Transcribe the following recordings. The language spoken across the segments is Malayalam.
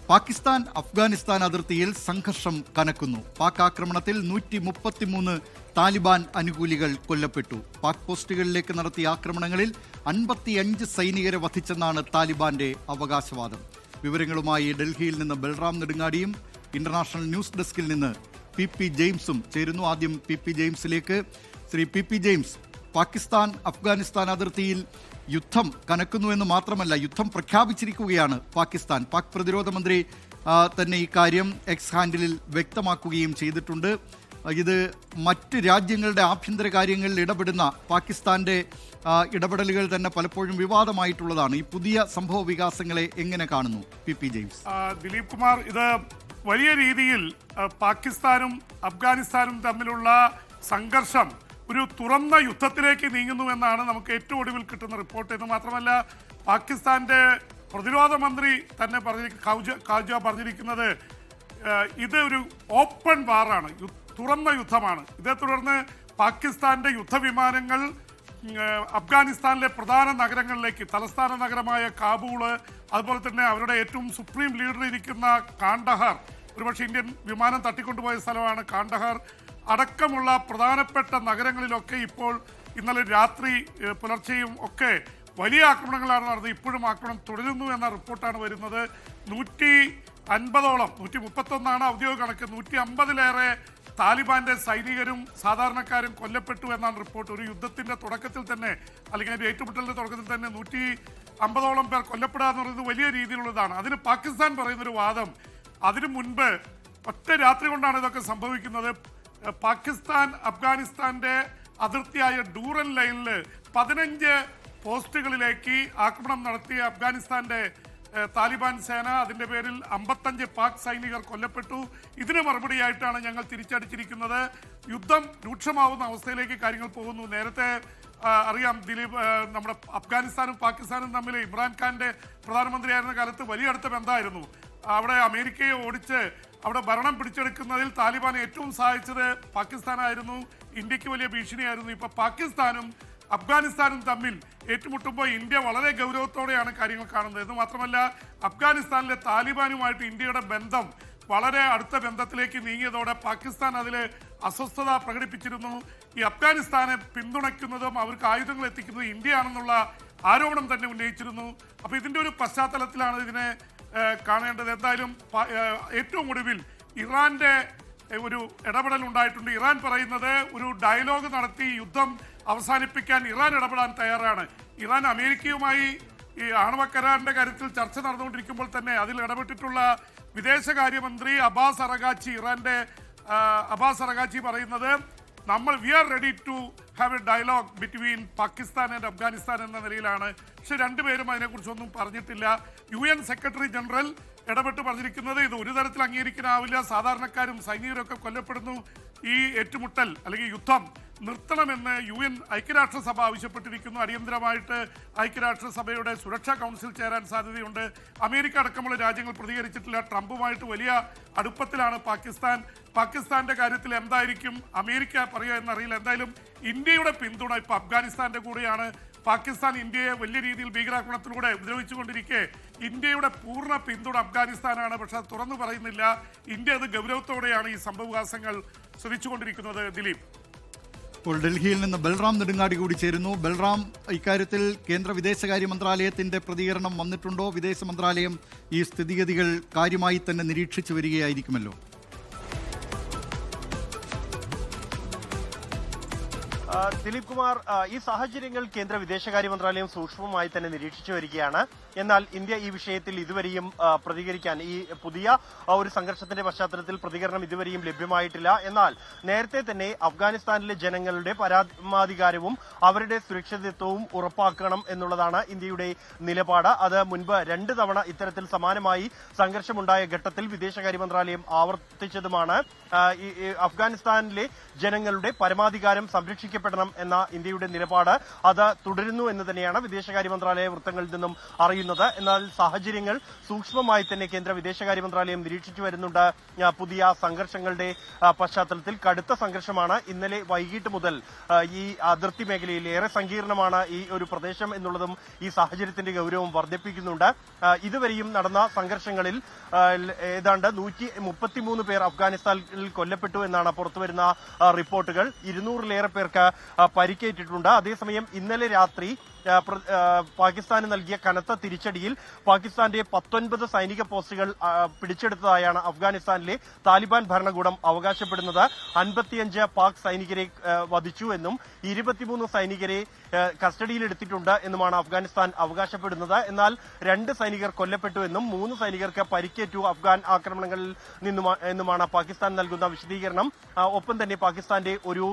പാകിസ്ഥാൻ അഫ്ഗാനിസ്ഥാൻ അതിർത്തിയിൽ സംഘർഷം കനക്കുന്നു. പാക് ആക്രമണത്തിൽ 133 താലിബാൻ അനുകൂലികൾ കൊല്ലപ്പെട്ടു. പാക് പോസ്റ്റുകളിലേക്ക് നടത്തിയ ആക്രമണങ്ങളിൽ 55 സൈനികരെ വധിച്ചെന്നാണ് താലിബാന്റെ അവകാശവാദം. വിവരങ്ങളുമായി ഡൽഹിയിൽ നിന്ന് ബൽറാം നെടുങ്ങാടിയും ഇന്റർനാഷണൽ ന്യൂസ് ഡെസ്കിൽ നിന്ന് PP ജെയിംസും ചേരുന്നു. ആദ്യം PP ജെയിംസിലേക്ക്. ശ്രീ PP ജെയിംസ്, പാകിസ്ഥാൻ അഫ്ഗാനിസ്ഥാൻ അതിർത്തിയിൽ യുദ്ധം കനക്കുന്നുവെന്ന് മാത്രമല്ല, യുദ്ധം പ്രഖ്യാപിച്ചിരിക്കുകയാണ് പാകിസ്ഥാൻ. പാക് പ്രതിരോധ മന്ത്രി തന്നെ ഇക്കാര്യം എക്സ് ഹാൻഡിലിൽ വ്യക്തമാക്കുകയും ചെയ്തിട്ടുണ്ട്. ഇത് മറ്റ് രാജ്യങ്ങളുടെ ആഭ്യന്തര കാര്യങ്ങളിൽ ഇടപെടുന്ന പാകിസ്ഥാന്റെ ഇടപെടലുകൾ തന്നെ പലപ്പോഴും വിവാദമായിട്ടുള്ളതാണ്. ഈ പുതിയ സംഭവ വികാസങ്ങളെ എങ്ങനെ കാണുന്നു PP ജെയിംസ്? ദിലീപ് കുമാർ, ഇത് വലിയ രീതിയിൽ പാകിസ്ഥാനും അഫ്ഗാനിസ്ഥാനും തമ്മിലുള്ള സംഘർഷം ഒരു തുറന്ന യുദ്ധത്തിലേക്ക് നീങ്ങുന്നുവെന്നാണ് നമുക്ക് ഏറ്റവും ഒടുവിൽ കിട്ടുന്ന റിപ്പോർട്ട്. എന്ന് മാത്രമല്ല, പാകിസ്ഥാന്റെ പ്രതിരോധ മന്ത്രി തന്നെ ഖൗജ പറഞ്ഞിരിക്കുന്നത് ഇത് ഒരു ഓപ്പൺ വാറാണ്, തുറന്ന യുദ്ധമാണ്. ഇതേ തുടർന്ന് പാകിസ്ഥാന്റെ യുദ്ധവിമാനങ്ങൾ അഫ്ഗാനിസ്ഥാനിലെ പ്രധാന നഗരങ്ങളിലേക്ക്, തലസ്ഥാന നഗരമായ കാബൂള്, അതുപോലെ തന്നെ അവരുടെ ഏറ്റവും സുപ്രീം ലീഡർ ഇരിക്കുന്ന കാണ്ഡഹാർ, ഒരുപക്ഷെ ഇന്ത്യൻ വിമാനം തട്ടിക്കൊണ്ടുപോയ സ്ഥലമാണ് കാണ്ഡഹാർ അടക്കമുള്ള പ്രധാനപ്പെട്ട നഗരങ്ങളിലൊക്കെ ഇപ്പോൾ ഇന്നലെ രാത്രി പുലർച്ചെയും ഒക്കെ വലിയ ആക്രമണങ്ങളാണ് നടന്നത്. ഇപ്പോഴും ആക്രമണം തുടരുന്നു എന്ന റിപ്പോർട്ടാണ് വരുന്നത്. 150ഓളം, 131 ഔദ്യോഗിക കണക്ക്, 150-ലേറെ താലിബാന്റെ സൈനികരും സാധാരണക്കാരും കൊല്ലപ്പെട്ടു എന്നാണ് റിപ്പോർട്ട്. ഒരു യുദ്ധത്തിന്റെ തുടക്കത്തിൽ തന്നെ, അല്ലെങ്കിൽ ഒരു ഏറ്റുമുട്ടലിന്റെ തുടക്കത്തിൽ തന്നെ 150ഓളം പേർ കൊല്ലപ്പെടുക എന്ന് പറയുന്നത് വലിയ രീതിയിലുള്ളതാണ്. അതിന് പാകിസ്ഥാൻ പറയുന്നൊരു വാദം, അതിനു മുൻപ് ഒറ്റ രാത്രി കൊണ്ടാണ് ഇതൊക്കെ സംഭവിക്കുന്നത്. പാകിസ്ഥാൻ അഫ്ഗാനിസ്ഥാന്റെ അതിർത്തിയായ ഡൂറൻ ലൈനിൽ 15 പോസ്റ്റുകളിലേക്ക് ആക്രമണം നടത്തിയ അഫ്ഗാനിസ്ഥാന്റെ താലിബാൻ സേന, അതിന്റെ പേരിൽ 55 പാക് സൈനികർ കൊല്ലപ്പെട്ടു. ഇതിന് മറുപടിയായിട്ടാണ് ഞങ്ങൾ തിരിച്ചടിച്ചിരിക്കുന്നത്. യുദ്ധം രൂക്ഷമാവുന്ന അവസ്ഥയിലേക്ക് കാര്യങ്ങൾ പോകുന്നു. നേരത്തെ അറിയാം ദിലീപ്, നമ്മുടെ അഫ്ഗാനിസ്ഥാനും പാകിസ്ഥാനും തമ്മിൽ ഇമ്രാൻഖാന്റെ പ്രധാനമന്ത്രിയായിരുന്ന കാലത്ത് വലിയ അടുത്ത ബന്ധമായിരുന്നു. അവിടെ അമേരിക്കയെ ഓടിച്ച് അവിടെ ഭരണം പിടിച്ചെടുക്കുന്നതിൽ താലിബാൻ ഏറ്റവും സഹായിച്ചത് പാകിസ്ഥാനായിരുന്നു. ഇന്ത്യക്ക് വലിയ ഭീഷണിയായിരുന്നു. ഇപ്പൊ പാകിസ്ഥാനും അഫ്ഗാനിസ്ഥാനും തമ്മിൽ ഏറ്റുമുട്ടുമ്പോൾ ഇന്ത്യ വളരെ ഗൗരവത്തോടെയാണ് കാര്യങ്ങൾ കാണുന്നത്. എന്ന് മാത്രമല്ല, അഫ്ഗാനിസ്ഥാനിലെ താലിബാനുമായിട്ട് ഇന്ത്യയുടെ ബന്ധം വളരെ അടുത്ത ബന്ധത്തിലേക്ക് നീങ്ങിയതോടെ പാകിസ്ഥാൻ അതിൽ അസ്വസ്ഥത പ്രകടിപ്പിച്ചിരുന്നു. ഈ അഫ്ഗാനിസ്ഥാനെ പിന്തുണയ്ക്കുന്നതും അവർക്ക് ആയുധങ്ങൾ എത്തിക്കുന്നതും ഇന്ത്യയാണെന്നുള്ള ആരോപണം തന്നെ ഉന്നയിച്ചിരുന്നു. അപ്പോൾ ഇതിൻ്റെ ഒരു പശ്ചാത്തലത്തിലാണ് ഇതിനെ കാണേണ്ടത്. എന്തായാലും ഏറ്റവും ഒടുവിൽ ഇറാന്റെ ഒരു ഇടപെടൽ ഉണ്ടായിട്ടുണ്ട്. ഇറാൻ പറയുന്നത് ഒരു ഡയലോഗ് നടത്തി യുദ്ധം അവസാനിപ്പിക്കാൻ ഇറാൻ ഇടപെടാൻ തയ്യാറാണ്. ഇറാൻ അമേരിക്കയുമായി ഈ ആണവ കരാറിന്റെ കാര്യത്തിൽ ചർച്ച നടന്നുകൊണ്ടിരിക്കുമ്പോൾ തന്നെ അതിൽ ഇടപെട്ടിട്ടുള്ള വിദേശകാര്യമന്ത്രി അബ്ബാസ് അറഗാച്ചി, ഇറാന്റെ അബ്ബാസ് അറഗാച്ചി പറയുന്നത്, we are ready to have a dialogue between Pakistan and Afghanistan എന്ന നിലയിലാണ്. പക്ഷെ രണ്ടുപേരും അതിനെക്കുറിച്ചൊന്നും പറഞ്ഞിട്ടില്ല. UN സെക്രട്ടറി ജനറൽ ഇടപെട്ട് പറഞ്ഞിരിക്കുന്നത് ഇത് ഒരു തരത്തിൽ അംഗീകരിക്കാനാവില്ല, സാധാരണക്കാരും സൈനികരും ഒക്കെ കൊല്ലപ്പെടുന്നു, ഈ ഏറ്റുമുട്ടൽ അല്ലെങ്കിൽ യുദ്ധം നിർത്തണമെന്ന് UN ഐക്യരാഷ്ട്രസഭ ആവശ്യപ്പെട്ടിരിക്കുന്നു. അടിയന്തരമായിട്ട് ഐക്യരാഷ്ട്രസഭയുടെ സുരക്ഷാ കൗൺസിൽ ചേരാൻ സാധ്യതയുണ്ട്. അമേരിക്ക അടക്കമുള്ള രാജ്യങ്ങൾ പ്രതികരിച്ചിട്ടില്ല. ട്രംപുമായിട്ട് വലിയ അടുപ്പത്തിലാണ് പാകിസ്ഥാൻ. പാകിസ്ഥാന്റെ കാര്യത്തിൽ എന്തായിരിക്കും അമേരിക്ക പറയുക എന്നറിയില്ല. എന്തായാലും ഇന്ത്യയുടെ പിന്തുണ ഇപ്പൊ അഫ്ഗാനിസ്ഥാന്റെ കൂടെയാണ്. പാകിസ്ഥാൻ ഇന്ത്യയെ വലിയ രീതിയിൽ ഭീകരാക്രമണത്തിലൂടെ ഉപദ്രവിച്ചുകൊണ്ടിരിക്കെ ഇന്ത്യയുടെ പൂർണ്ണ പിന്തുണ അഫ്ഗാനിസ്ഥാനാണ്. പക്ഷെ അത് തുറന്നു പറയുന്നില്ല. ഇന്ത്യ അത് ഗൗരവത്തോടെയാണ് ഈ സംഭവവികാസങ്ങൾ ശ്രദ്ധിച്ചുകൊണ്ടിരിക്കുന്നത്. ദിലീപ്, ഇപ്പോൾ ഡൽഹിയിൽ നിന്ന് ബൽറാം നെടുങ്ങാടി കൂടി ചേരുന്നു. ബൽറാം, ഇക്കാര്യത്തിൽ കേന്ദ്ര വിദേശകാര്യ മന്ത്രാലയത്തിന്റെ പ്രതികരണം വന്നിട്ടുണ്ടോ? വിദേശ മന്ത്രാലയം ഈ സ്ഥിതിഗതികൾ കാര്യമായി തന്നെ നിരീക്ഷിച്ചു വരികയായിരിക്കുമല്ലോ. ദിലീപ് കുമാർ, ഈ സാഹചര്യങ്ങൾ കേന്ദ്ര വിദേശകാര്യ മന്ത്രാലയം സൂക്ഷ്മമായി തന്നെ നിരീക്ഷിച്ചു വരികയാണ്. എന്നാൽ ഇന്ത്യ ഈ വിഷയത്തിൽ ഇതുവരെയും പ്രതികരിക്കാൻ, ഈ പുതിയ ഒരു സംഘർഷത്തിന്റെ പശ്ചാത്തലത്തിൽ പ്രതികരണം ഇതുവരെയും ലഭ്യമായിട്ടില്ല. എന്നാൽ നേരത്തെ തന്നെ അഫ്ഗാനിസ്ഥാനിലെ ജനങ്ങളുടെ പരമാധികാരവും അവരുടെ സുരക്ഷിതത്വവും ഉറപ്പാക്കണം എന്നുള്ളതാണ് ഇന്ത്യയുടെ നിലപാട്. അത് മുൻപ് 2 തവണ ഇത്തരത്തിൽ സമാനമായി സംഘർഷമുണ്ടായ ഘട്ടത്തിൽ വിദേശകാര്യ മന്ത്രാലയം ആവർത്തിച്ചതുമാണ്. അഫ്ഗാനിസ്ഥാനിലെ ജനങ്ങളുടെ പരമാധികാരം സംരക്ഷിക്കപ്പെടണം അവകാശപ്പെടണം എന്ന ഇന്ത്യയുടെ നിലപാട് അത് തുടരുന്നു എന്ന് തന്നെയാണ് വിദേശകാര്യ മന്ത്രാലയ വൃത്തങ്ങളിൽ നിന്നും അറിയുന്നത്. എന്നാൽ സാഹചര്യങ്ങൾ സൂക്ഷ്മമായി തന്നെ കേന്ദ്ര വിദേശകാര്യ മന്ത്രാലയം നിരീക്ഷിച്ചു വരുന്നുണ്ട്. പുതിയ സംഘർഷങ്ങളുടെ പശ്ചാത്തലത്തിൽ കടുത്ത സംഘർഷമാണ് ഇന്നലെ വൈകിട്ട് മുതൽ ഈ അതിർത്തി മേഖലയിൽ. ഏറെ സങ്കീർണമാണ് ഈ ഒരു പ്രദേശം എന്നുള്ളതും ഈ സാഹചര്യത്തിന്റെ ഗൗരവം വർദ്ധിപ്പിക്കുന്നുണ്ട്. ഇതുവരെയും നടന്ന സംഘർഷങ്ങളിൽ ഏതാണ്ട് 133 പേർ അഫ്ഗാനിസ്ഥാനിൽ കൊല്ലപ്പെട്ടു എന്നാണ് പുറത്തുവരുന്ന റിപ്പോർട്ടുകൾ. 200-ലേറെ പേർക്ക് പരിക്കേറ്റിട്ടുണ്ട്. അതേസമയം ഇന്നലെ രാത്രി പാകിസ്ഥാന് നൽകിയ കനത്ത തിരിച്ചടിയിൽ പാകിസ്ഥാന്റെ 19 സൈനിക പോസ്റ്റുകൾ പിടിച്ചെടുത്തതായാണ് അഫ്ഗാനിസ്ഥാനിലെ താലിബാൻ ഭരണകൂടം അവകാശപ്പെടുന്നത്. 55 പാക് സൈനികരെ വധിച്ചു എന്നും 23 സൈനികരെ കസ്റ്റഡിയിലെടുത്തിട്ടുണ്ട് എന്നുമാണ് അഫ്ഗാനിസ്ഥാൻ അവകാശപ്പെടുന്നത്. എന്നാൽ 2 സൈനികർ കൊല്ലപ്പെട്ടു എന്നും 3 സൈനികർക്ക് പരിക്കേറ്റു അഫ്ഗാൻ ആക്രമണങ്ങളിൽ എന്നുമാണ് പാകിസ്ഥാൻ നൽകുന്ന വിശദീകരണം. ഒപ്പം തന്നെ പാകിസ്ഥാന്റെ ഒരു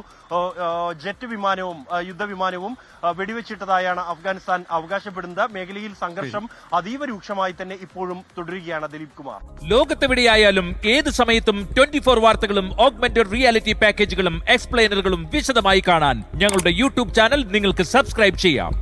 ജെറ്റ് വിമാനവും യുദ്ധവിമാനവും വെടിവെച്ചിട്ടതായാണ് അഫ്ഗാനിസ്ഥാൻ അവകാശപ്പെടുന്നത്. മേഖലയിൽ സംഘർഷം അതീവ രൂക്ഷമായി തന്നെ ഇപ്പോഴും തുടരുകയാണ്. ദിലീപ് കുമാർ, ലോകത്തെവിടെയായാലും ഏത് സമയത്തും 24 വാർത്തകളും ഓഗ്മെന്റഡ് റിയാലിറ്റി പാക്കേജുകളും എക്സ്പ്ലെയിനറുകളും വിശദമായി കാണാൻ ഞങ്ങളുടെ യൂട്യൂബ് ചാനൽ നിങ്ങൾക്ക് സബ്സ്ക്രൈബ് ചെയ്യാം.